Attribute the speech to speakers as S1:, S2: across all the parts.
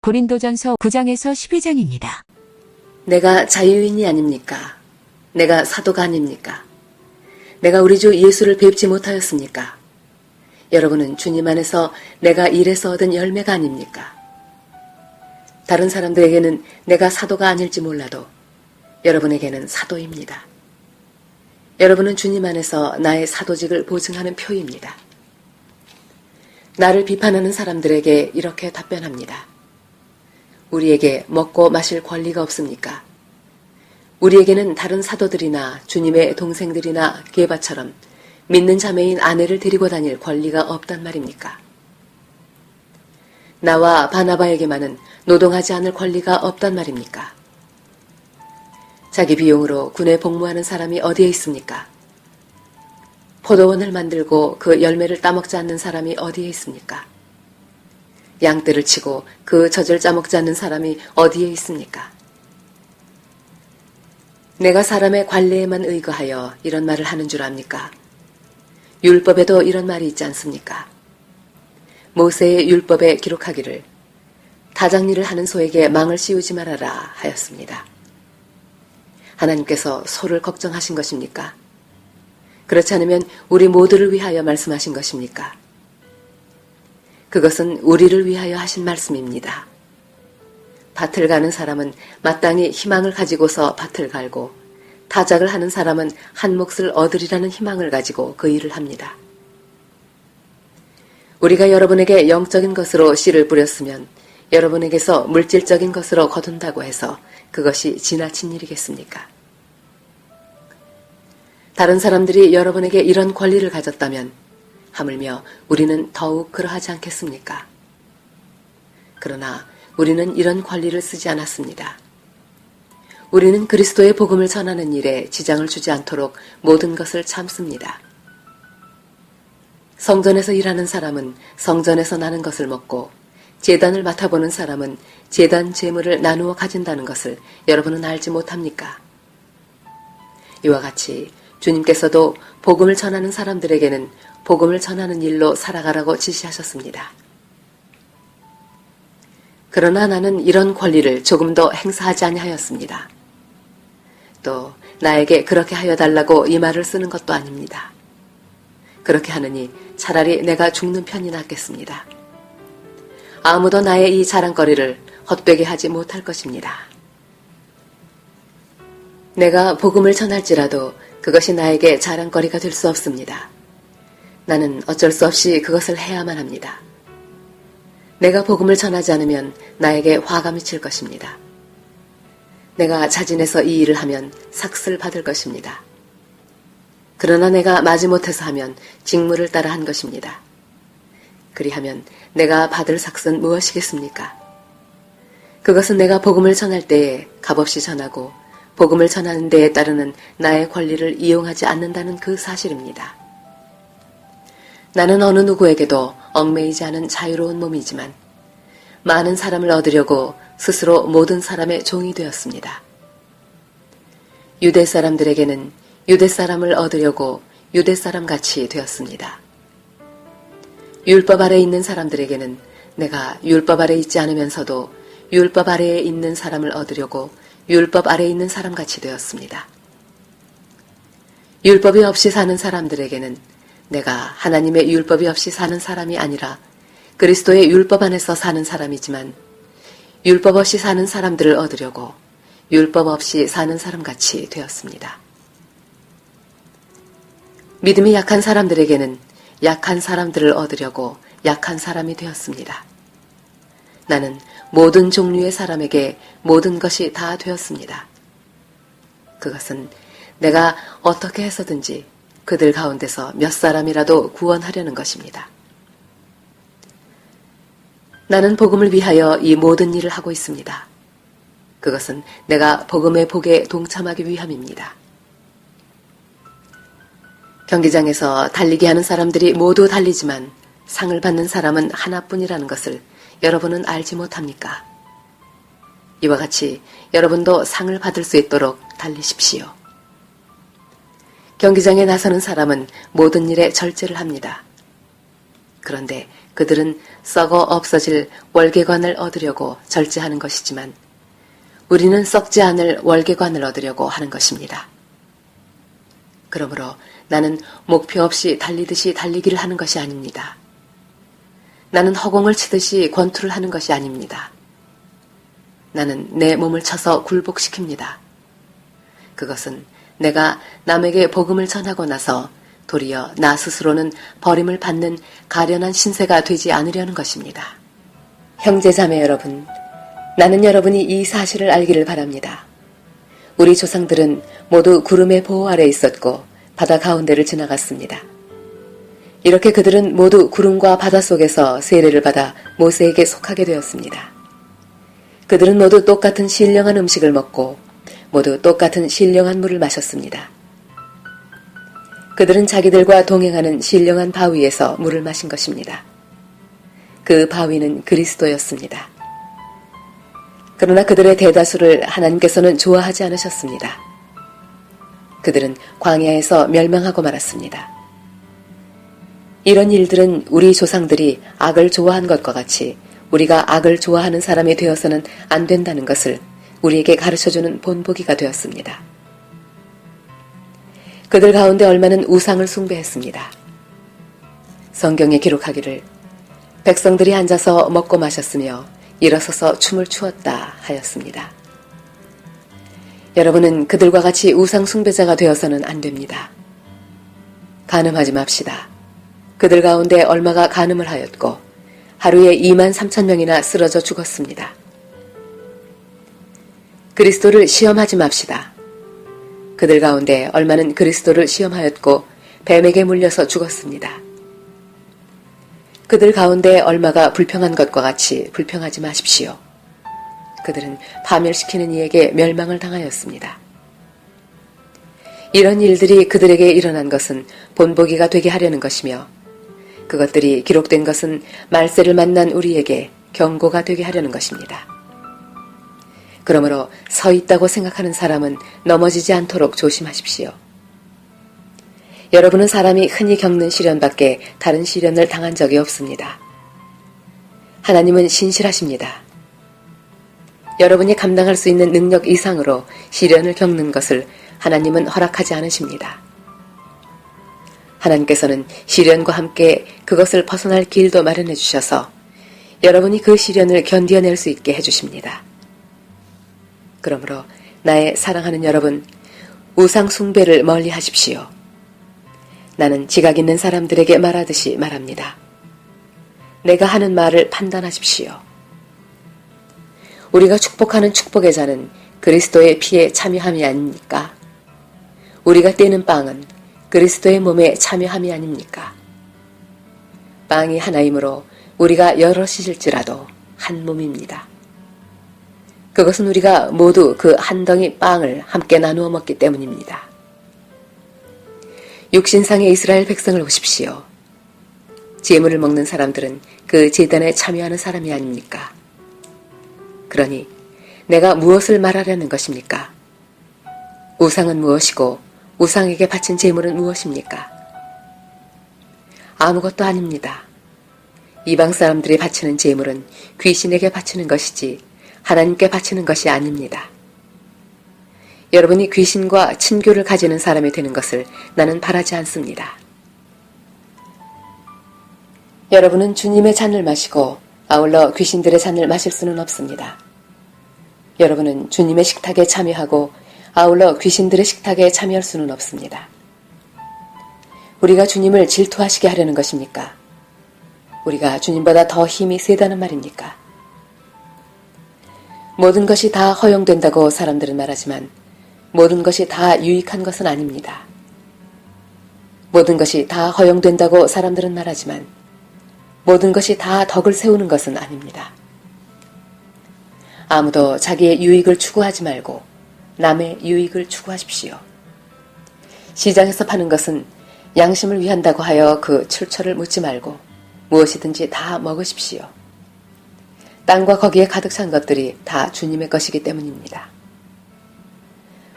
S1: 고린도전서 9장에서 12장입니다.
S2: 내가 자유인이 아닙니까? 내가 사도가 아닙니까? 내가 우리 주 예수를 뵙지 못하였습니까? 여러분은 주님 안에서 내가 일해서 얻은 열매가 아닙니까? 다른 사람들에게는 내가 사도가 아닐지 몰라도 여러분에게는 사도입니다. 여러분은 주님 안에서 나의 사도직을 보증하는 표입니다. 나를 비판하는 사람들에게 이렇게 답변합니다. 우리에게 먹고 마실 권리가 없습니까? 우리에게는 다른 사도들이나 주님의 동생들이나 게바처럼 믿는 자매인 아내를 데리고 다닐 권리가 없단 말입니까? 나와 바나바에게만은 노동하지 않을 권리가 없단 말입니까? 자기 비용으로 군에 복무하는 사람이 어디에 있습니까? 포도원을 만들고 그 열매를 따먹지 않는 사람이 어디에 있습니까? 양떼를 치고 그 젖을 짜먹지 않는 사람이 어디에 있습니까? 내가 사람의 관례에만 의거하여 이런 말을 하는 줄 압니까? 율법에도 이런 말이 있지 않습니까? 모세의 율법에 기록하기를 다장일을 하는 소에게 망을 씌우지 말아라 하였습니다. 하나님께서 소를 걱정하신 것입니까? 그렇지 않으면 우리 모두를 위하여 말씀하신 것입니까? 그것은 우리를 위하여 하신 말씀입니다. 밭을 가는 사람은 마땅히 희망을 가지고서 밭을 갈고 타작을 하는 사람은 한 몫을 얻으리라는 희망을 가지고 그 일을 합니다. 우리가 여러분에게 영적인 것으로 씨를 뿌렸으면 여러분에게서 물질적인 것으로 거둔다고 해서 그것이 지나친 일이겠습니까? 다른 사람들이 여러분에게 이런 권리를 가졌다면 하물며 우리는 더욱 그러하지 않겠습니까? 그러나 우리는 이런 권리를 쓰지 않았습니다. 우리는 그리스도의 복음을 전하는 일에 지장을 주지 않도록 모든 것을 참습니다. 성전에서 일하는 사람은 성전에서 나는 것을 먹고 제단을 맡아보는 사람은 제단 제물을 나누어 가진다는 것을 여러분은 알지 못합니까? 이와 같이 주님께서도 복음을 전하는 사람들에게는 복음을 전하는 일로 살아가라고 지시하셨습니다. 그러나 나는 이런 권리를 조금 더 행사하지 아니하였습니다. 또 나에게 그렇게 하여 달라고 이 말을 쓰는 것도 아닙니다. 그렇게 하느니 차라리 내가 죽는 편이 낫겠습니다. 아무도 나의 이 자랑거리를 헛되게 하지 못할 것입니다. 내가 복음을 전할지라도 그것이 나에게 자랑거리가 될 수 없습니다. 나는 어쩔 수 없이 그것을 해야만 합니다. 내가 복음을 전하지 않으면 나에게 화가 미칠 것입니다. 내가 자진해서 이 일을 하면 삭슬 받을 것입니다. 그러나 내가 마지못해서 하면 직무를 따라 한 것입니다. 그리하면 내가 받을 삭은 무엇이겠습니까? 그것은 내가 복음을 전할 때에 값없이 전하고 복음을 전하는 데에 따르는 나의 권리를 이용하지 않는다는 그 사실입니다. 나는 어느 누구에게도 얽매이지 않은 자유로운 몸이지만 많은 사람을 얻으려고 스스로 모든 사람의 종이 되었습니다. 유대 사람들에게는 유대 사람을 얻으려고 유대 사람같이 되었습니다. 율법 아래에 있는 사람들에게는 내가 율법 아래에 있지 않으면서도 율법 아래에 있는 사람을 얻으려고 율법 아래에 있는 사람같이 되었습니다. 율법이 없이 사는 사람들에게는 내가 하나님의 율법이 없이 사는 사람이 아니라 그리스도의 율법 안에서 사는 사람이지만 율법 없이 사는 사람들을 얻으려고 율법 없이 사는 사람같이 되었습니다. 믿음이 약한 사람들에게는 약한 사람들을 얻으려고 약한 사람이 되었습니다. 나는 모든 종류의 사람에게 모든 것이 다 되었습니다. 그것은 내가 어떻게 해서든지 그들 가운데서 몇 사람이라도 구원하려는 것입니다. 나는 복음을 위하여 이 모든 일을 하고 있습니다. 그것은 내가 복음의 복에 동참하기 위함입니다. 경기장에서 달리기 하는 사람들이 모두 달리지만 상을 받는 사람은 하나뿐이라는 것을 여러분은 알지 못합니까? 이와 같이 여러분도 상을 받을 수 있도록 달리십시오. 경기장에 나서는 사람은 모든 일에 절제를 합니다. 그런데 그들은 썩어 없어질 월계관을 얻으려고 절제하는 것이지만 우리는 썩지 않을 월계관을 얻으려고 하는 것입니다. 그러므로 나는 목표 없이 달리듯이 달리기를 하는 것이 아닙니다. 나는 허공을 치듯이 권투를 하는 것이 아닙니다. 나는 내 몸을 쳐서 굴복시킵니다. 그것은 내가 남에게 복음을 전하고 나서 도리어 나 스스로는 버림을 받는 가련한 신세가 되지 않으려는 것입니다. 형제자매 여러분, 나는 여러분이 이 사실을 알기를 바랍니다. 우리 조상들은 모두 구름의 보호 아래 있었고 바다 가운데를 지나갔습니다. 이렇게 그들은 모두 구름과 바다 속에서 세례를 받아 모세에게 속하게 되었습니다. 그들은 모두 똑같은 신령한 음식을 먹고 모두 똑같은 신령한 물을 마셨습니다. 그들은 자기들과 동행하는 신령한 바위에서 물을 마신 것입니다. 그 바위는 그리스도였습니다. 그러나 그들의 대다수를 하나님께서는 좋아하지 않으셨습니다. 그들은 광야에서 멸망하고 말았습니다. 이런 일들은 우리 조상들이 악을 좋아한 것과 같이 우리가 악을 좋아하는 사람이 되어서는 안 된다는 것을 우리에게 가르쳐주는 본보기가 되었습니다. 그들 가운데 얼마는 우상을 숭배했습니다. 성경에 기록하기를 백성들이 앉아서 먹고 마셨으며 일어서서 춤을 추었다 하였습니다. 여러분은 그들과 같이 우상 숭배자가 되어서는 안 됩니다. 간음하지 맙시다. 그들 가운데 얼마가 간음을 하였고 하루에 2만 3천 명이나 쓰러져 죽었습니다. 그리스도를 시험하지 맙시다. 그들 가운데 얼마는 그리스도를 시험하였고 뱀에게 물려서 죽었습니다. 그들 가운데 얼마가 불평한 것과 같이 불평하지 마십시오. 그들은 파멸시키는 이에게 멸망을 당하였습니다. 이런 일들이 그들에게 일어난 것은 본보기가 되게 하려는 것이며 그것들이 기록된 것은 말세를 만난 우리에게 경고가 되게 하려는 것입니다. 그러므로 서 있다고 생각하는 사람은 넘어지지 않도록 조심하십시오. 여러분은 사람이 흔히 겪는 시련밖에 다른 시련을 당한 적이 없습니다. 하나님은 신실하십니다. 여러분이 감당할 수 있는 능력 이상으로 시련을 겪는 것을 하나님은 허락하지 않으십니다. 하나님께서는 시련과 함께 그것을 벗어날 길도 마련해 주셔서 여러분이 그 시련을 견뎌낼 수 있게 해주십니다. 그러므로 나의 사랑하는 여러분, 우상 숭배를 멀리 하십시오. 나는 지각 있는 사람들에게 말하듯이 말합니다. 내가 하는 말을 판단하십시오. 우리가 축복하는 축복의 잔은 그리스도의 피에 참여함이 아닙니까? 우리가 떼는 빵은 그리스도의 몸에 참여함이 아닙니까? 빵이 하나이므로 우리가 여럿이실지라도 한 몸입니다. 그것은 우리가 모두 그 한 덩이 빵을 함께 나누어 먹기 때문입니다. 육신상의 이스라엘 백성을 보십시오. 제물을 먹는 사람들은 그 제단에 참여하는 사람이 아닙니까? 그러니 내가 무엇을 말하려는 것입니까? 우상은 무엇이고 우상에게 바친 제물은 무엇입니까? 아무것도 아닙니다. 이방 사람들이 바치는 제물은 귀신에게 바치는 것이지 하나님께 바치는 것이 아닙니다. 여러분이 귀신과 친교를 가지는 사람이 되는 것을 나는 바라지 않습니다. 여러분은 주님의 잔을 마시고 아울러 귀신들의 잔을 마실 수는 없습니다. 여러분은 주님의 식탁에 참여하고 아울러 귀신들의 식탁에 참여할 수는 없습니다. 우리가 주님을 질투하시게 하려는 것입니까? 우리가 주님보다 더 힘이 세다는 말입니까? 모든 것이 다 허용된다고 사람들은 말하지만 모든 것이 다 유익한 것은 아닙니다. 모든 것이 다 허용된다고 사람들은 말하지만 모든 것이 다 덕을 세우는 것은 아닙니다. 아무도 자기의 유익을 추구하지 말고 남의 유익을 추구하십시오. 시장에서 파는 것은 양심을 위한다고 하여 그 출처를 묻지 말고 무엇이든지 다 먹으십시오. 땅과 거기에 가득 찬 것들이 다 주님의 것이기 때문입니다.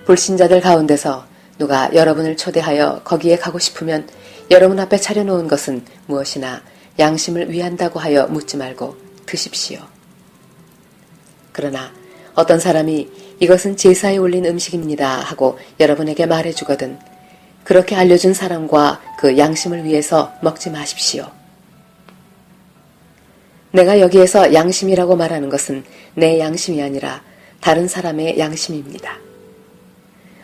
S2: 불신자들 가운데서 누가 여러분을 초대하여 거기에 가고 싶으면 여러분 앞에 차려놓은 것은 무엇이나 양심을 위한다고 하여 묻지 말고 드십시오. 그러나 어떤 사람이 이것은 제사에 올린 음식입니다 하고 여러분에게 말해주거든 그렇게 알려준 사람과 그 양심을 위해서 먹지 마십시오. 내가 여기에서 양심이라고 말하는 것은 내 양심이 아니라 다른 사람의 양심입니다.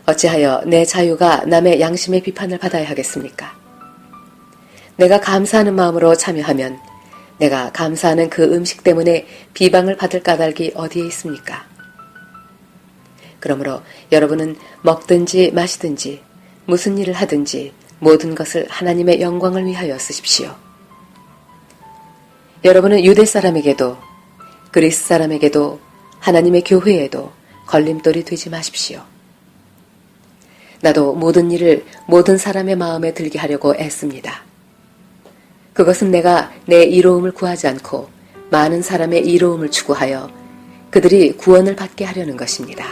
S2: 어찌하여 내 자유가 남의 양심의 비판을 받아야 하겠습니까? 내가 감사하는 마음으로 참여하면 내가 감사하는 그 음식 때문에 비방을 받을 까닭이 어디에 있습니까? 그러므로 여러분은 먹든지 마시든지 무슨 일을 하든지 모든 것을 하나님의 영광을 위하여 쓰십시오. 여러분은 유대 사람에게도 그리스 사람에게도 하나님의 교회에도 걸림돌이 되지 마십시오. 나도 모든 일을 모든 사람의 마음에 들게 하려고 애씁니다. 그것은 내가 내 이로움을 구하지 않고 많은 사람의 이로움을 추구하여 그들이 구원을 받게 하려는 것입니다.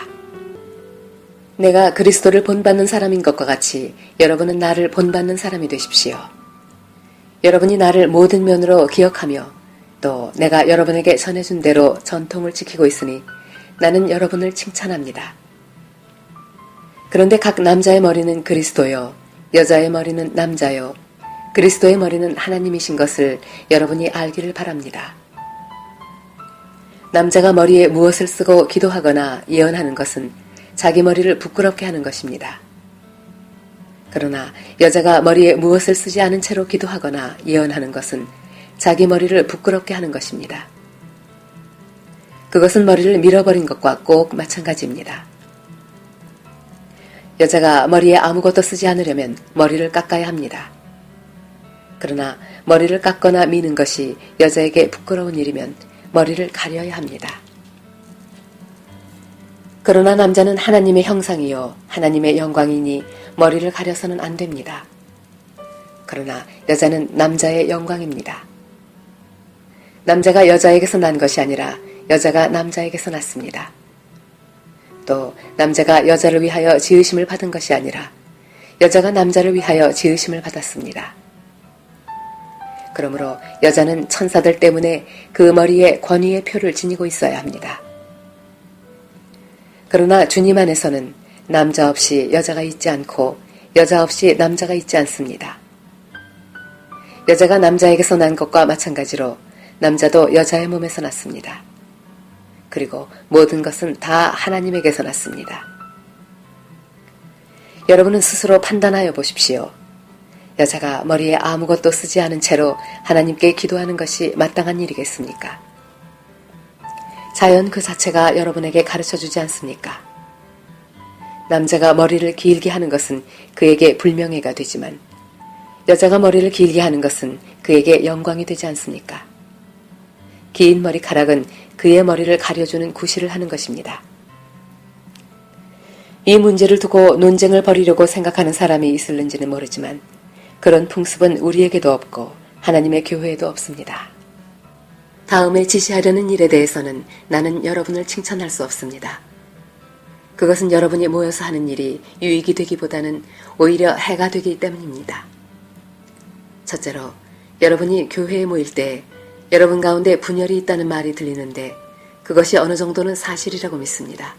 S2: 내가 그리스도를 본받는 사람인 것과 같이 여러분은 나를 본받는 사람이 되십시오. 여러분이 나를 모든 면으로 기억하며 또 내가 여러분에게 전해준 대로 전통을 지키고 있으니 나는 여러분을 칭찬합니다. 그런데 각 남자의 머리는 그리스도요, 여자의 머리는 남자요, 그리스도의 머리는 하나님이신 것을 여러분이 알기를 바랍니다. 남자가 머리에 무엇을 쓰고 기도하거나 예언하는 것은 자기 머리를 부끄럽게 하는 것입니다. 그러나 여자가 머리에 무엇을 쓰지 않은 채로 기도하거나 예언하는 것은 자기 머리를 부끄럽게 하는 것입니다. 그것은 머리를 밀어버린 것과 꼭 마찬가지입니다. 여자가 머리에 아무것도 쓰지 않으려면 머리를 깎아야 합니다. 그러나 머리를 깎거나 미는 것이 여자에게 부끄러운 일이면 머리를 가려야 합니다. 그러나 남자는 하나님의 형상이요 하나님의 영광이니 머리를 가려서는 안 됩니다. 그러나 여자는 남자의 영광입니다. 남자가 여자에게서 난 것이 아니라 여자가 남자에게서 났습니다. 또 남자가 여자를 위하여 지으심을 받은 것이 아니라 여자가 남자를 위하여 지으심을 받았습니다. 그러므로 여자는 천사들 때문에 그 머리에 권위의 표를 지니고 있어야 합니다. 그러나 주님 안에서는 남자 없이 여자가 있지 않고 여자 없이 남자가 있지 않습니다. 여자가 남자에게서 난 것과 마찬가지로 남자도 여자의 몸에서 났습니다. 그리고 모든 것은 다 하나님에게서 났습니다. 여러분은 스스로 판단하여 보십시오. 여자가 머리에 아무것도 쓰지 않은 채로 하나님께 기도하는 것이 마땅한 일이겠습니까? 자연 그 자체가 여러분에게 가르쳐주지 않습니까? 남자가 머리를 길게 하는 것은 그에게 불명예가 되지만 여자가 머리를 길게 하는 것은 그에게 영광이 되지 않습니까? 긴 머리카락은 그의 머리를 가려주는 구실을 하는 것입니다. 이 문제를 두고 논쟁을 벌이려고 생각하는 사람이 있을는지는 모르지만 그런 풍습은 우리에게도 없고 하나님의 교회에도 없습니다. 다음에 지시하려는 일에 대해서는 나는 여러분을 칭찬할 수 없습니다. 그것은 여러분이 모여서 하는 일이 유익이 되기보다는 오히려 해가 되기 때문입니다. 첫째로, 여러분이 교회에 모일 때 여러분 가운데 분열이 있다는 말이 들리는데 그것이 어느 정도는 사실이라고 믿습니다.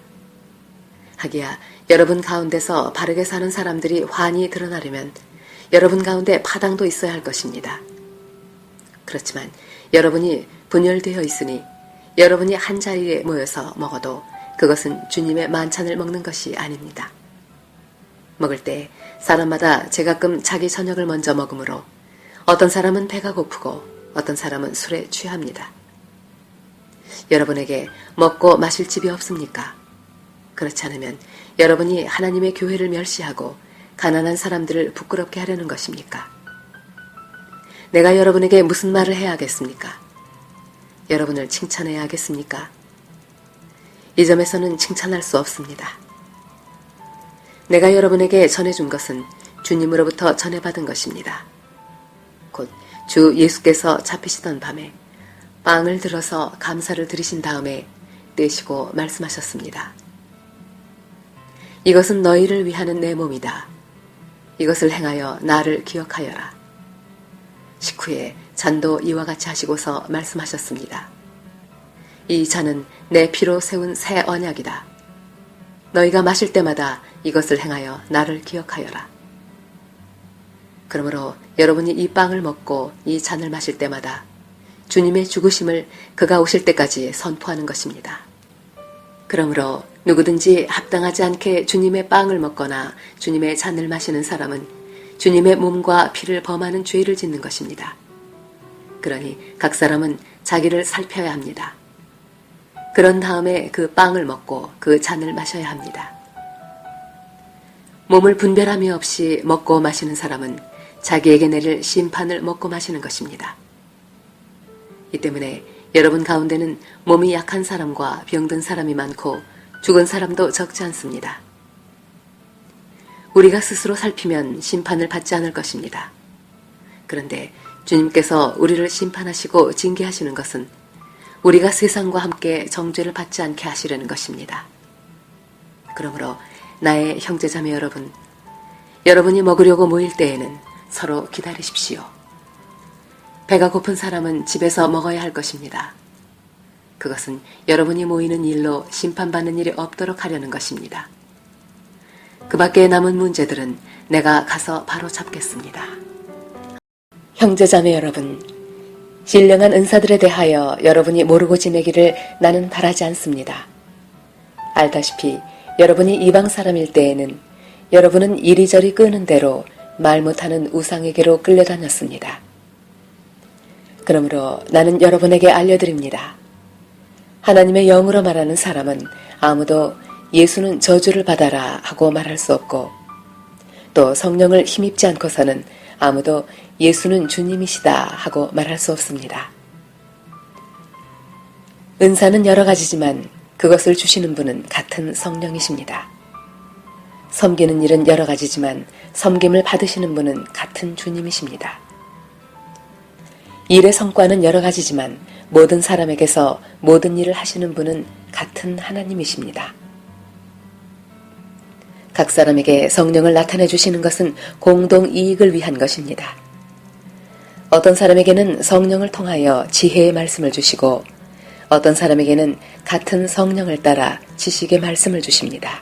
S2: 하기야 여러분 가운데서 바르게 사는 사람들이 환히 드러나려면 여러분 가운데 파당도 있어야 할 것입니다. 그렇지만 여러분이 분열되어 있으니 여러분이 한 자리에 모여서 먹어도 그것은 주님의 만찬을 먹는 것이 아닙니다. 먹을 때 사람마다 제가끔 자기 저녁을 먼저 먹으므로 어떤 사람은 배가 고프고 어떤 사람은 술에 취합니다. 여러분에게 먹고 마실 집이 없습니까? 그렇지 않으면 여러분이 하나님의 교회를 멸시하고 가난한 사람들을 부끄럽게 하려는 것입니까? 내가 여러분에게 무슨 말을 해야 하겠습니까? 여러분을 칭찬해야 하겠습니까? 이 점에서는 칭찬할 수 없습니다. 내가 여러분에게 전해준 것은 주님으로부터 전해받은 것입니다. 곧 주 예수께서 잡히시던 밤에 빵을 들어서 감사를 드리신 다음에 떼시고 말씀하셨습니다. 이것은 너희를 위하는 내 몸이다. 이것을 행하여 나를 기억하여라. 식후에 잔도 이와 같이 하시고서 말씀하셨습니다. 이 잔은 내 피로 세운 새 언약이다. 너희가 마실 때마다 이것을 행하여 나를 기억하여라. 그러므로 여러분이 이 빵을 먹고 이 잔을 마실 때마다 주님의 죽으심을 그가 오실 때까지 선포하는 것입니다. 그러므로 누구든지 합당하지 않게 주님의 빵을 먹거나 주님의 잔을 마시는 사람은 주님의 몸과 피를 범하는 죄를 짓는 것입니다. 그러니 각 사람은 자기를 살펴야 합니다. 그런 다음에 그 빵을 먹고 그 잔을 마셔야 합니다. 몸을 분별함이 없이 먹고 마시는 사람은 자기에게 내릴 심판을 먹고 마시는 것입니다. 이 때문에 여러분 가운데는 몸이 약한 사람과 병든 사람이 많고 죽은 사람도 적지 않습니다. 우리가 스스로 살피면 심판을 받지 않을 것입니다. 그런데 주님께서 우리를 심판하시고 징계하시는 것은 우리가 세상과 함께 정죄를 받지 않게 하시려는 것입니다. 그러므로 나의 형제자매 여러분, 여러분이 먹으려고 모일 때에는 서로 기다리십시오. 배가 고픈 사람은 집에서 먹어야 할 것입니다. 그것은 여러분이 모이는 일로 심판받는 일이 없도록 하려는 것입니다. 그 밖에 남은 문제들은 내가 가서 바로 잡겠습니다. 형제자매 여러분, 신령한 은사들에 대하여 여러분이 모르고 지내기를 나는 바라지 않습니다. 알다시피 여러분이 이방 사람일 때에는 여러분은 이리저리 끄는 대로 말 못하는 우상에게로 끌려다녔습니다. 그러므로 나는 여러분에게 알려드립니다. 하나님의 영으로 말하는 사람은 아무도 예수는 저주를 받아라 하고 말할 수 없고, 또 성령을 힘입지 않고서는 아무도 예수는 주님이시다 하고 말할 수 없습니다. 은사는 여러 가지지만 그것을 주시는 분은 같은 성령이십니다. 섬기는 일은 여러 가지지만 섬김을 받으시는 분은 같은 주님이십니다. 일의 성과는 여러 가지지만 모든 사람에게서 모든 일을 하시는 분은 같은 하나님이십니다. 각 사람에게 성령을 나타내 주시는 것은 공동 이익을 위한 것입니다. 어떤 사람에게는 성령을 통하여 지혜의 말씀을 주시고 어떤 사람에게는 같은 성령을 따라 지식의 말씀을 주십니다.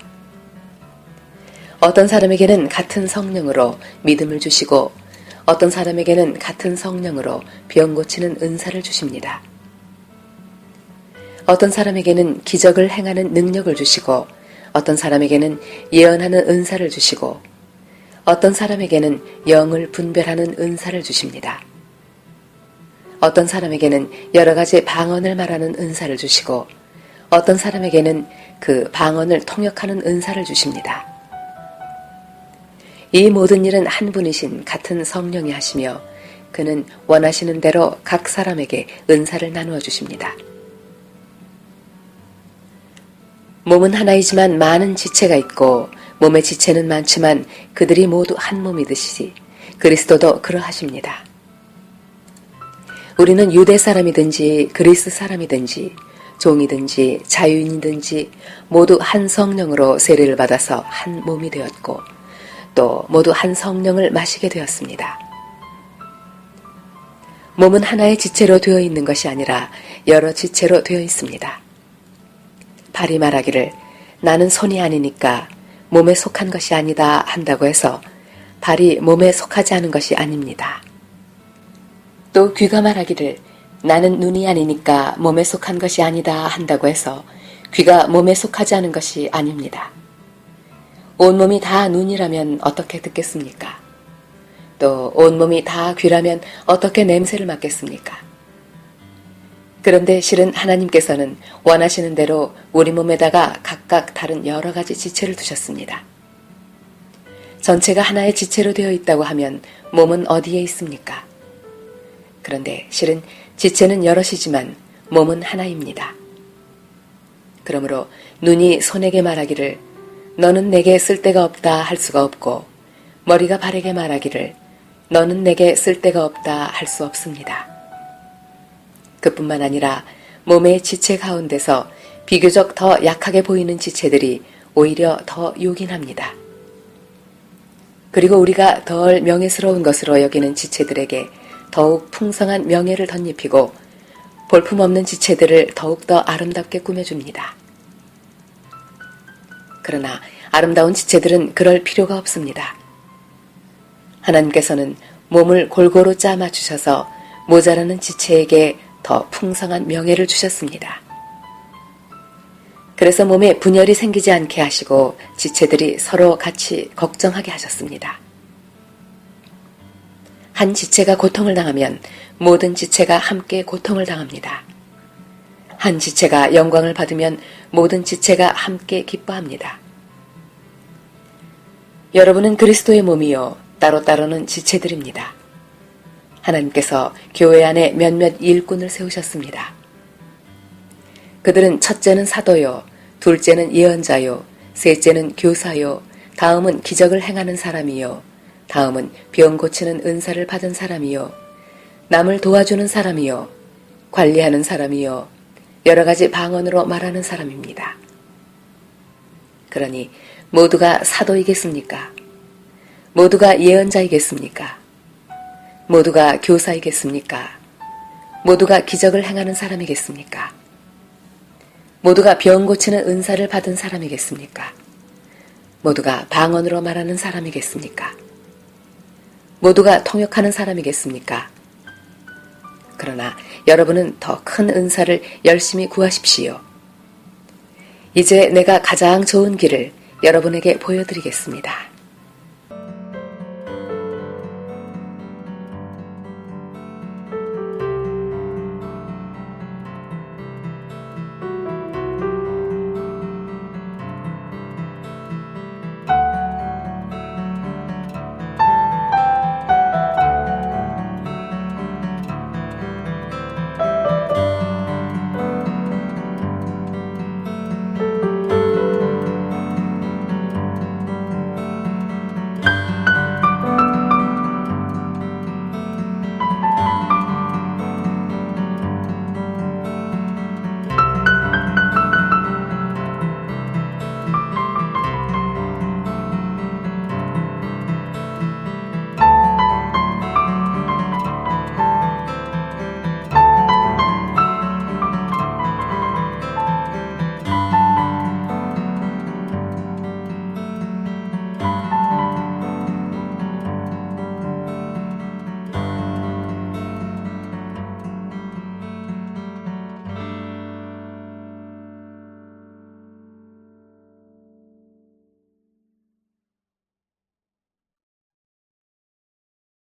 S2: 어떤 사람에게는 같은 성령으로 믿음을 주시고 어떤 사람에게는 같은 성령으로 병 고치는 은사를 주십니다. 어떤 사람에게는 기적을 행하는 능력을 주시고 어떤 사람에게는 예언하는 은사를 주시고 어떤 사람에게는 영을 분별하는 은사를 주십니다. 어떤 사람에게는 여러 가지 방언을 말하는 은사를 주시고 어떤 사람에게는 그 방언을 통역하는 은사를 주십니다. 이 모든 일은 한 분이신 같은 성령이 하시며 그는 원하시는 대로 각 사람에게 은사를 나누어 주십니다. 몸은 하나이지만 많은 지체가 있고 몸의 지체는 많지만 그들이 모두 한 몸이듯이 그리스도도 그러하십니다. 우리는 유대 사람이든지 그리스 사람이든지 종이든지 자유인이든지 모두 한 성령으로 세례를 받아서 한 몸이 되었고 또 모두 한 성령을 마시게 되었습니다. 몸은 하나의 지체로 되어 있는 것이 아니라 여러 지체로 되어 있습니다. 발이 말하기를 나는 손이 아니니까 몸에 속한 것이 아니다 한다고 해서 발이 몸에 속하지 않은 것이 아닙니다. 또 귀가 말하기를 나는 눈이 아니니까 몸에 속한 것이 아니다 한다고 해서 귀가 몸에 속하지 않은 것이 아닙니다. 온몸이 다 눈이라면 어떻게 듣겠습니까? 또 온몸이 다 귀라면 어떻게 냄새를 맡겠습니까? 그런데 실은 하나님께서는 원하시는 대로 우리 몸에다가 각각 다른 여러 가지 지체를 두셨습니다. 전체가 하나의 지체로 되어 있다고 하면 몸은 어디에 있습니까? 그런데 실은 지체는 여럿이지만 몸은 하나입니다. 그러므로 눈이 손에게 말하기를 너는 내게 쓸데가 없다 할 수가 없고 머리가 발에게 말하기를 너는 내게 쓸데가 없다 할 수 없습니다. 그뿐만 아니라 몸의 지체 가운데서 비교적 더 약하게 보이는 지체들이 오히려 더 요긴합니다. 그리고 우리가 덜 명예스러운 것으로 여기는 지체들에게 더욱 풍성한 명예를 덧입히고 볼품없는 지체들을 더욱더 아름답게 꾸며줍니다. 그러나 아름다운 지체들은 그럴 필요가 없습니다. 하나님께서는 몸을 골고루 짜 맞추셔서 모자라는 지체에게 더 풍성한 명예를 주셨습니다. 그래서 몸에 분열이 생기지 않게 하시고 지체들이 서로 같이 걱정하게 하셨습니다. 한 지체가 고통을 당하면 모든 지체가 함께 고통을 당합니다. 한 지체가 영광을 받으면 모든 지체가 함께 기뻐합니다. 여러분은 그리스도의 몸이요 따로따로는 지체들입니다. 하나님께서 교회 안에 몇몇 일꾼을 세우셨습니다. 그들은 첫째는 사도요, 둘째는 예언자요, 셋째는 교사요, 다음은 기적을 행하는 사람이요, 다음은 병 고치는 은사를 받은 사람이요, 남을 도와주는 사람이요, 관리하는 사람이요, 여러 가지 방언으로 말하는 사람입니다. 그러니 모두가 사도이겠습니까? 모두가 예언자이겠습니까? 모두가 교사이겠습니까? 모두가 기적을 행하는 사람이겠습니까? 모두가 병 고치는 은사를 받은 사람이겠습니까? 모두가 방언으로 말하는 사람이겠습니까? 모두가 통역하는 사람이겠습니까? 그러나 여러분은 더 큰 은사를 열심히 구하십시오. 이제 내가 가장 좋은 길을 여러분에게 보여드리겠습니다.